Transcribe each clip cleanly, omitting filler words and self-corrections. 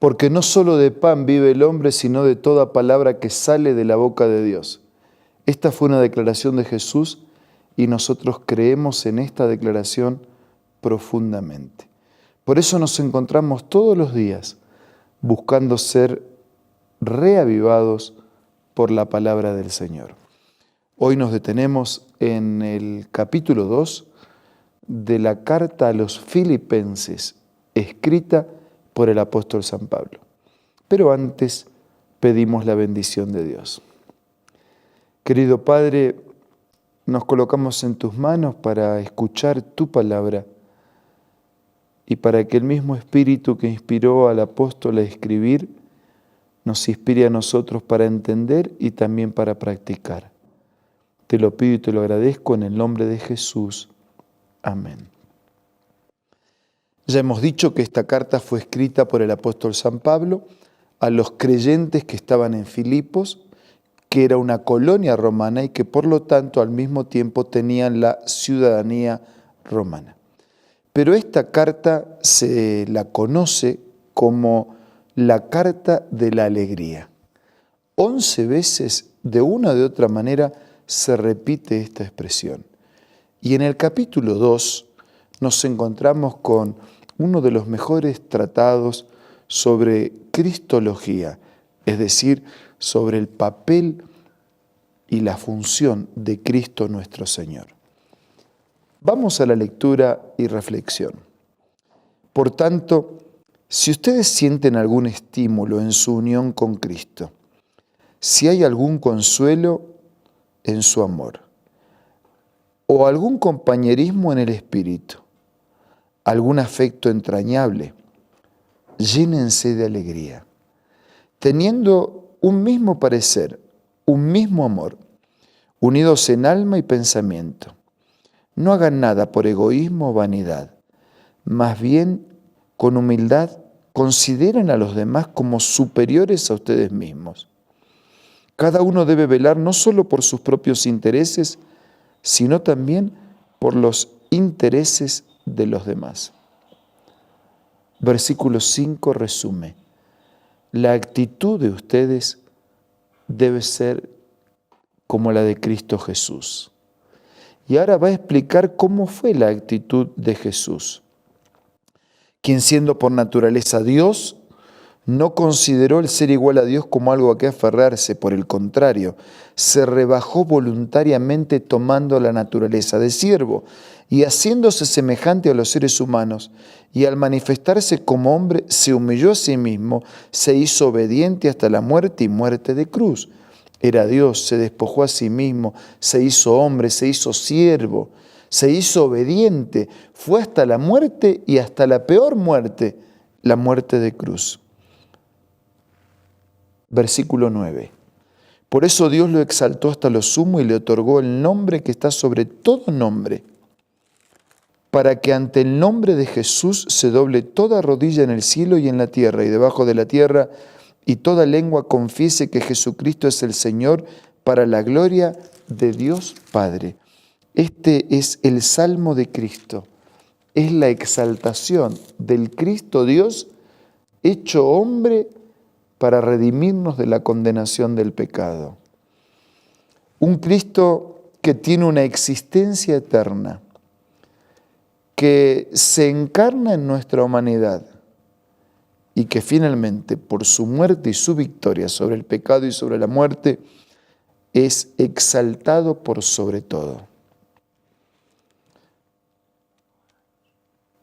Porque no solo de pan vive el hombre, sino de toda palabra que sale de la boca de Dios. Esta fue una declaración de Jesús y nosotros creemos en esta declaración profundamente. Por eso nos encontramos todos los días buscando ser reavivados por la palabra del Señor. Hoy nos detenemos en el capítulo 2 de la carta a los Filipenses, escrita por el apóstol San Pablo. Pero antes pedimos la bendición de Dios. Querido Padre, nos colocamos en tus manos para escuchar tu palabra y para que el mismo Espíritu que inspiró al apóstol a escribir nos inspire a nosotros para entender y también para practicar. Te lo pido y te lo agradezco en el nombre de Jesús. Amén. Ya hemos dicho que esta carta fue escrita por el apóstol San Pablo a los creyentes que estaban en Filipos, que era una colonia romana y que por lo tanto al mismo tiempo tenían la ciudadanía romana. Pero esta carta se la conoce como la carta de la alegría. 11 veces, de una o de otra manera, se repite esta expresión. Y en el capítulo 2 nos encontramos con uno de los mejores tratados sobre cristología, es decir, sobre el papel y la función de Cristo nuestro Señor. Vamos a la lectura y reflexión. Por tanto, si ustedes sienten algún estímulo en su unión con Cristo, si hay algún consuelo en su amor, o algún compañerismo en el Espíritu, algún afecto entrañable, llénense de alegría, teniendo un mismo parecer, un mismo amor, unidos en alma y pensamiento. No hagan nada por egoísmo o vanidad, más bien con humildad consideren a los demás como superiores a ustedes mismos. Cada uno debe velar no solo por sus propios intereses, sino también por los intereses de los demás. Versículo 5 resume: la actitud de ustedes debe ser como la de Cristo Jesús. Y ahora va a explicar cómo fue la actitud de Jesús, quien siendo por naturaleza Dios, no consideró el ser igual a Dios como algo a que aferrarse, por el contrario, se rebajó voluntariamente tomando la naturaleza de siervo y haciéndose semejante a los seres humanos, y al manifestarse como hombre se humilló a sí mismo, se hizo obediente hasta la muerte y muerte de cruz. Era Dios, se despojó a sí mismo, se hizo hombre, se hizo siervo, se hizo obediente, fue hasta la muerte y hasta la peor muerte, la muerte de cruz. Versículo 9. Por eso Dios lo exaltó hasta lo sumo y le otorgó el nombre que está sobre todo nombre, para que ante el nombre de Jesús se doble toda rodilla en el cielo y en la tierra y debajo de la tierra, y toda lengua confiese que Jesucristo es el Señor, para la gloria de Dios Padre. Este es el Salmo de Cristo. Es la exaltación del Cristo Dios hecho hombre para redimirnos de la condenación del pecado. Un Cristo que tiene una existencia eterna, que se encarna en nuestra humanidad y que finalmente, por su muerte y su victoria sobre el pecado y sobre la muerte, es exaltado por sobre todo.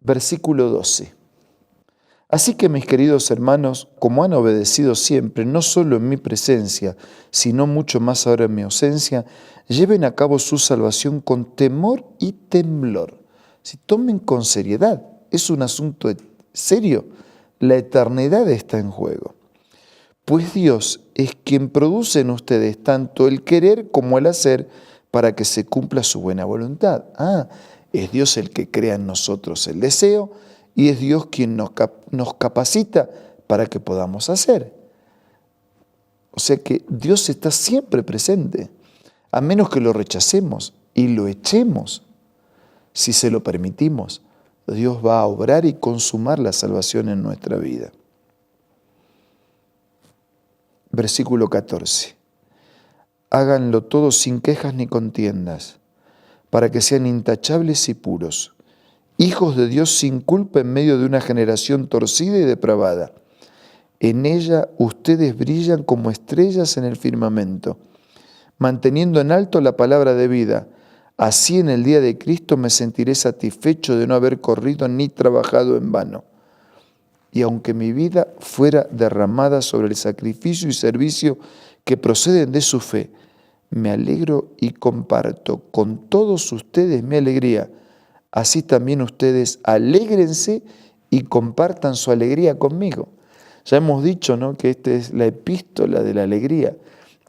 Versículo 12. Así que, mis queridos hermanos, como han obedecido siempre, no solo en mi presencia, sino mucho más ahora en mi ausencia, lleven a cabo su salvación con temor y temblor. Si tomen con seriedad, es un asunto serio. La eternidad está en juego. Pues Dios es quien produce en ustedes tanto el querer como el hacer para que se cumpla su buena voluntad. Es Dios el que crea en nosotros el deseo y es Dios quien nos capacita para que podamos hacer. O sea que Dios está siempre presente, a menos que lo rechacemos y lo echemos. Si se lo permitimos, Dios va a obrar y consumar la salvación en nuestra vida. Versículo 14. Háganlo todo sin quejas ni contiendas, para que sean intachables y puros, hijos de Dios sin culpa en medio de una generación torcida y depravada. En ella ustedes brillan como estrellas en el firmamento, manteniendo en alto la palabra de vida. Así en el día de Cristo me sentiré satisfecho de no haber corrido ni trabajado en vano. Y aunque mi vida fuera derramada sobre el sacrificio y servicio que proceden de su fe, me alegro y comparto con todos ustedes mi alegría. Así también ustedes alégrense y compartan su alegría conmigo. Ya hemos dicho, ¿no?, que esta es la epístola de la alegría.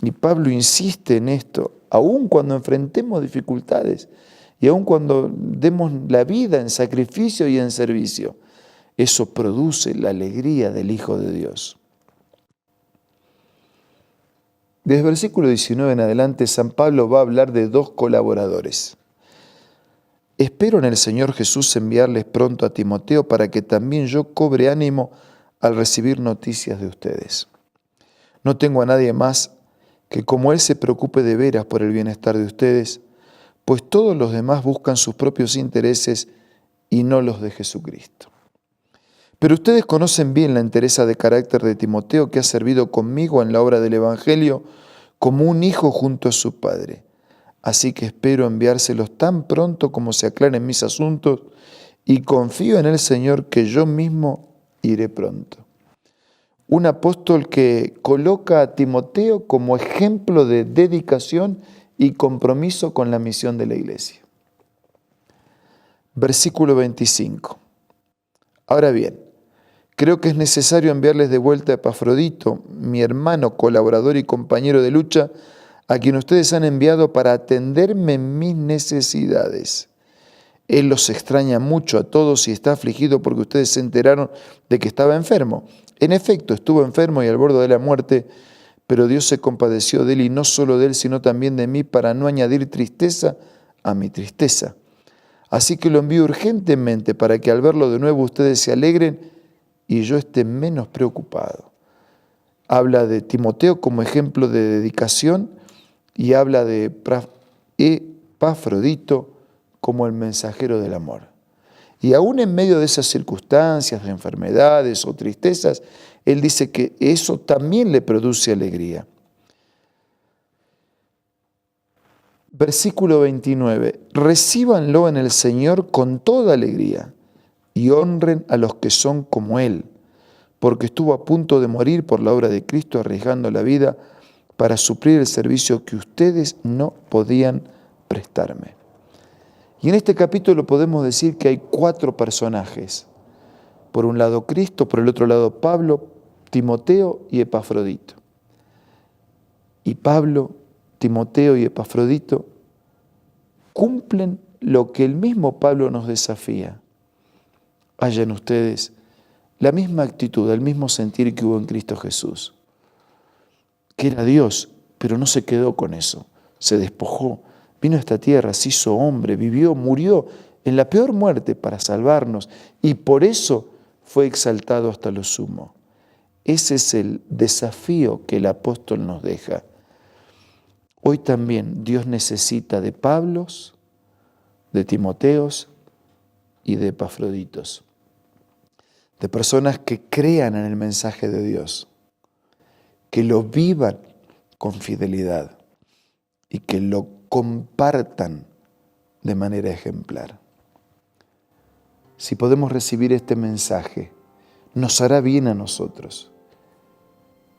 Y Pablo insiste en esto, aun cuando enfrentemos dificultades y aun cuando demos la vida en sacrificio y en servicio. Eso produce la alegría del Hijo de Dios. Desde el versículo 19 en adelante, San Pablo va a hablar de dos colaboradores. Espero en el Señor Jesús enviarles pronto a Timoteo para que también yo cobre ánimo al recibir noticias de ustedes. No tengo a nadie más que como él se preocupe de veras por el bienestar de ustedes, pues todos los demás buscan sus propios intereses y no los de Jesucristo. Pero ustedes conocen bien la entereza de carácter de Timoteo, que ha servido conmigo en la obra del Evangelio como un hijo junto a su padre. Así que espero enviárselos tan pronto como se aclaren mis asuntos y confío en el Señor que yo mismo iré pronto. Un apóstol que coloca a Timoteo como ejemplo de dedicación y compromiso con la misión de la iglesia. Versículo 25. Ahora bien, creo que es necesario enviarles de vuelta a Epafrodito, mi hermano, colaborador y compañero de lucha, a quien ustedes han enviado para atenderme en mis necesidades. Él los extraña mucho a todos y está afligido porque ustedes se enteraron de que estaba enfermo. En efecto, estuvo enfermo y al borde de la muerte, pero Dios se compadeció de él y no solo de él, sino también de mí, para no añadir tristeza a mi tristeza. Así que lo envío urgentemente para que al verlo de nuevo ustedes se alegren y yo esté menos preocupado. Habla de Timoteo como ejemplo de dedicación y habla de Epafrodito como el mensajero del amor. Y aún en medio de esas circunstancias, de enfermedades o tristezas, él dice que eso también le produce alegría. Versículo 29. Recíbanlo en el Señor con toda alegría y honren a los que son como Él, porque estuvo a punto de morir por la obra de Cristo, arriesgando la vida para suplir el servicio que ustedes no podían prestarme. Y en este capítulo podemos decir que hay 4 personajes. Por un lado Cristo, por el otro lado Pablo, Timoteo y Epafrodito. Y Pablo, Timoteo y Epafrodito cumplen lo que el mismo Pablo nos desafía. Hayan ustedes la misma actitud, el mismo sentir que hubo en Cristo Jesús, que era Dios, pero no se quedó con eso, se despojó, vino a esta tierra, se hizo hombre, vivió, murió en la peor muerte para salvarnos y por eso fue exaltado hasta lo sumo. Ese es el desafío que el apóstol nos deja. Hoy también Dios necesita de Pablos, de Timoteos y de Epafroditos, de personas que crean en el mensaje de Dios, que lo vivan con fidelidad y que lo compartan de manera ejemplar. Si podemos recibir este mensaje, nos hará bien a nosotros.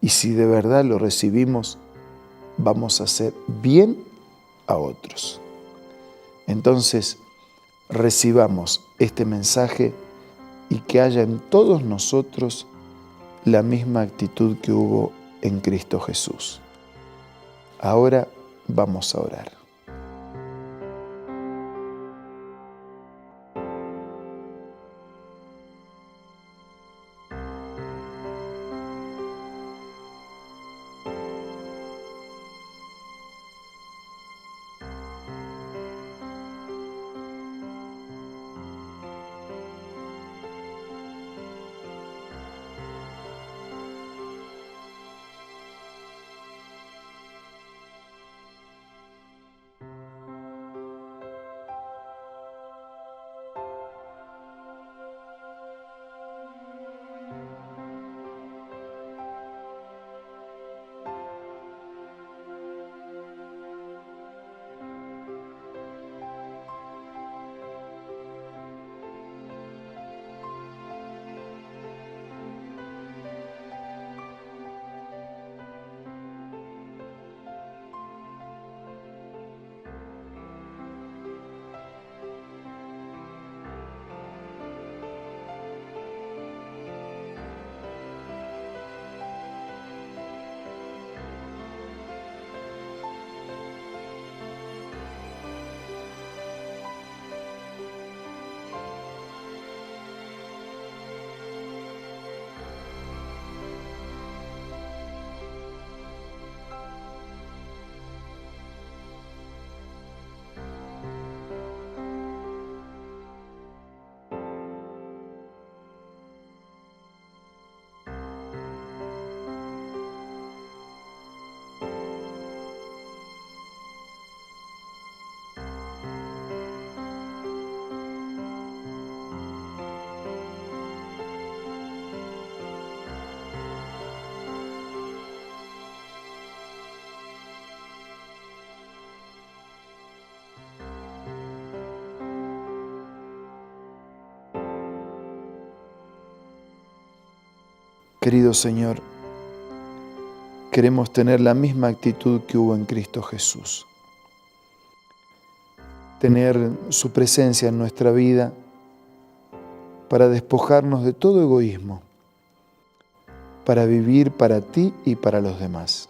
Y si de verdad lo recibimos, vamos a hacer bien a otros. Entonces, recibamos este mensaje y que haya en todos nosotros la misma actitud que hubo en Cristo Jesús. Ahora vamos a orar. Querido Señor, queremos tener la misma actitud que hubo en Cristo Jesús. Tener su presencia en nuestra vida para despojarnos de todo egoísmo, para vivir para ti y para los demás.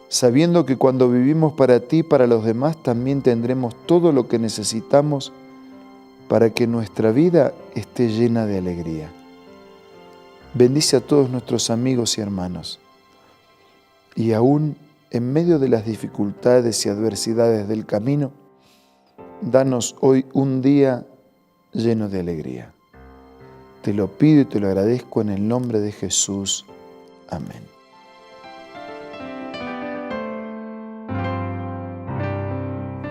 Sabiendo que cuando vivimos para ti y para los demás también tendremos todo lo que necesitamos para que nuestra vida esté llena de alegría. Bendice a todos nuestros amigos y hermanos. Y aún en medio de las dificultades y adversidades del camino, danos hoy un día lleno de alegría. Te lo pido y te lo agradezco en el nombre de Jesús. Amén.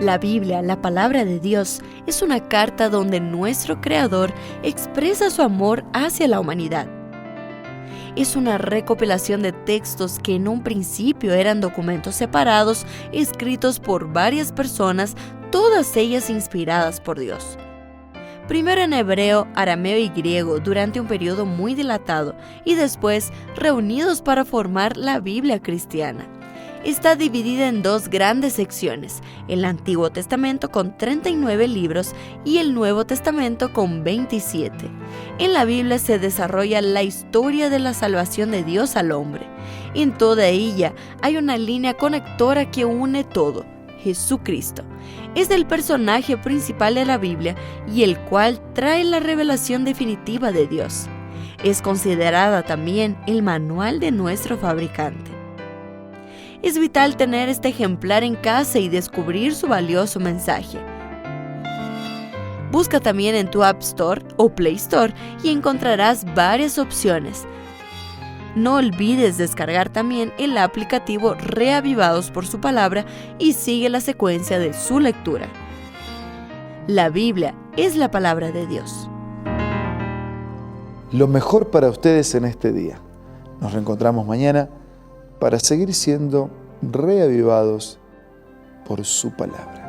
La Biblia, la palabra de Dios, es una carta donde nuestro Creador expresa su amor hacia la humanidad. Es una recopilación de textos que en un principio eran documentos separados, escritos por varias personas, todas ellas inspiradas por Dios. Primero en hebreo, arameo y griego durante un periodo muy dilatado y después reunidos para formar la Biblia cristiana. Está dividida en dos grandes secciones, el Antiguo Testamento con 39 libros y el Nuevo Testamento con 27. En la Biblia se desarrolla la historia de la salvación de Dios al hombre. En toda ella hay una línea conectora que une todo, Jesucristo. Es el personaje principal de la Biblia y el cual trae la revelación definitiva de Dios. Es considerada también el manual de nuestro fabricante. Es vital tener este ejemplar en casa y descubrir su valioso mensaje. Busca también en tu App Store o Play Store y encontrarás varias opciones. No olvides descargar también el aplicativo Reavivados por su palabra y sigue la secuencia de su lectura. La Biblia es la palabra de Dios. Lo mejor para ustedes en este día. Nos reencontramos mañana para seguir siendo reavivados por su palabra.